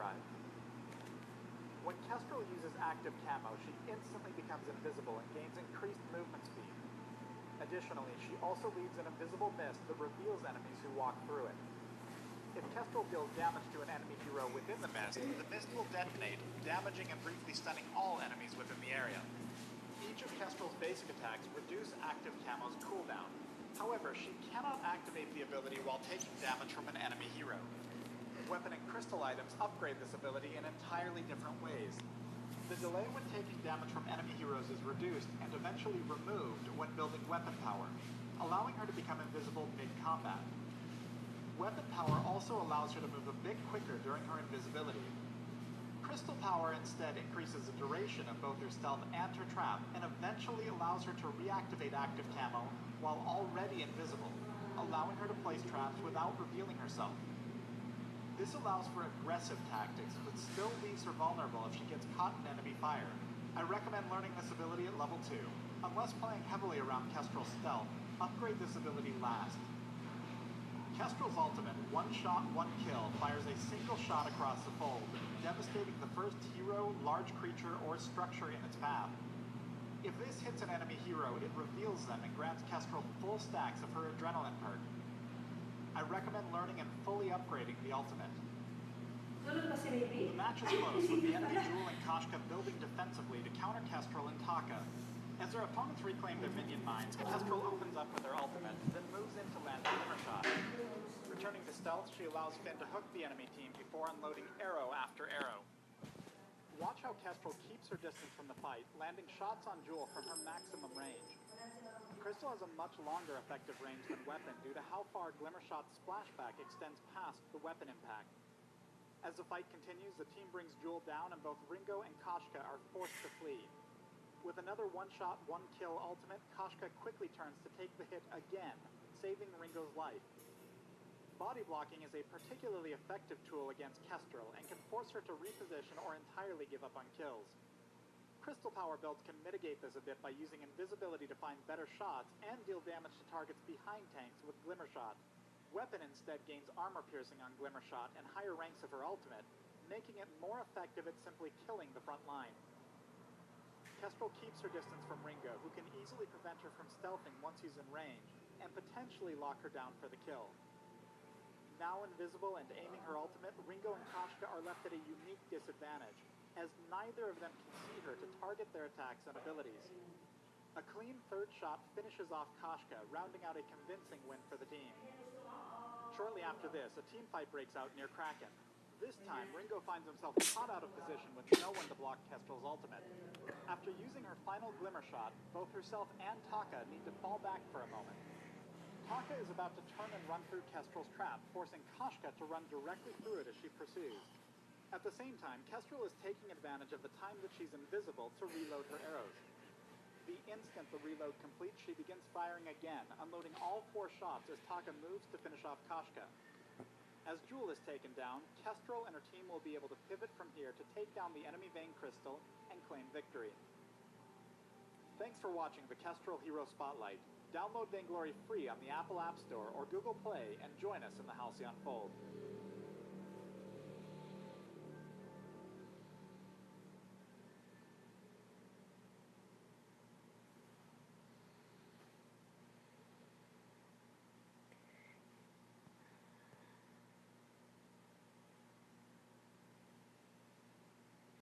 drive. When Kestrel uses active camo, she instantly becomes invisible and gains increased movement speed. Additionally, she also leaves an invisible mist that reveals enemies who walk through it. If Kestrel deals damage to an enemy hero within the mist will detonate, damaging and briefly stunning all enemies within the area. Each of Kestrel's basic attacks reduce active camo's cooldown. However, she cannot activate the ability while taking damage from an enemy hero. Weapon and crystal items upgrade this ability in entirely different ways. The delay when taking damage from enemy heroes is reduced and eventually removed when building weapon power, allowing her to become invisible mid-combat. Weapon power also allows her to move a bit quicker during her invisibility. Crystal power instead increases the duration of both her stealth and her trap, and eventually allows her to reactivate active camo while already invisible, allowing her to place traps without revealing herself. This allows for aggressive tactics, but still leaves her vulnerable if she gets caught in enemy fire. I recommend learning this ability at level 2. Unless playing heavily around Kestrel's stealth, upgrade this ability last. Kestrel's ultimate, one shot, one kill, fires a single shot across the fold, devastating the first hero, large creature, or structure in its path. If this hits an enemy hero, it reveals them and grants Kestrel full stacks of her adrenaline perk. I recommend learning and fully upgrading the ultimate. The match is close, with the enemy Jewel and Koshka building defensively to counter Kestrel and Taka. As their opponents reclaim their minion mines, Kestrel opens up with her ultimate, then moves in to land Glimmer Shot. Returning to stealth, she allows Finn to hook the enemy team before unloading arrow after arrow. Watch how Kestrel keeps her distance from the fight, landing shots on Jewel from her maximum range. Crystal has a much longer effective range than Weapon due to how far Glimmer Shot's splashback extends past the weapon impact. As the fight continues, the team brings Jewel down and both Ringo and Koshka are forced to flee. With another one-shot, one-kill ultimate, Koshka quickly turns to take the hit again, saving Ringo's life. Body blocking is a particularly effective tool against Kestrel and can force her to reposition or entirely give up on kills. Crystal power builds can mitigate this a bit by using invisibility to find better shots and deal damage to targets behind tanks with Glimmer Shot. Weapon instead gains armor piercing on Glimmer Shot and higher ranks of her ultimate, making it more effective at simply killing the front line. Kestrel keeps her distance from Ringo, who can easily prevent her from stealthing once he's in range, and potentially lock her down for the kill. Now invisible and aiming her ultimate, Ringo and Koshka are left at a unique disadvantage, as neither of them can see her to target their attacks and abilities. A clean third shot finishes off Koshka, rounding out a convincing win for the team. Shortly after this, a team fight breaks out near Kraken. This time, Ringo finds himself caught out of position with no one to block Kestrel's ultimate. After using her final Glimmer Shot, both herself and Taka need to fall back for a moment. Taka is about to turn and run through Kestrel's trap, forcing Koshka to run directly through it as she pursues. At the same time, Kestrel is taking advantage of the time that she's invisible to reload her arrows. The instant the reload completes, she begins firing again, unloading all 4 shots as Taka moves to finish off Koshka. As Jewel is taken down, Kestrel and her team will be able to pivot from here to take down the enemy Vayne Crystal and claim victory. Thanks for watching the Kestrel Hero Spotlight. Download Vainglory free on the Apple App Store or Google Play and join us in the Halcyon Fold.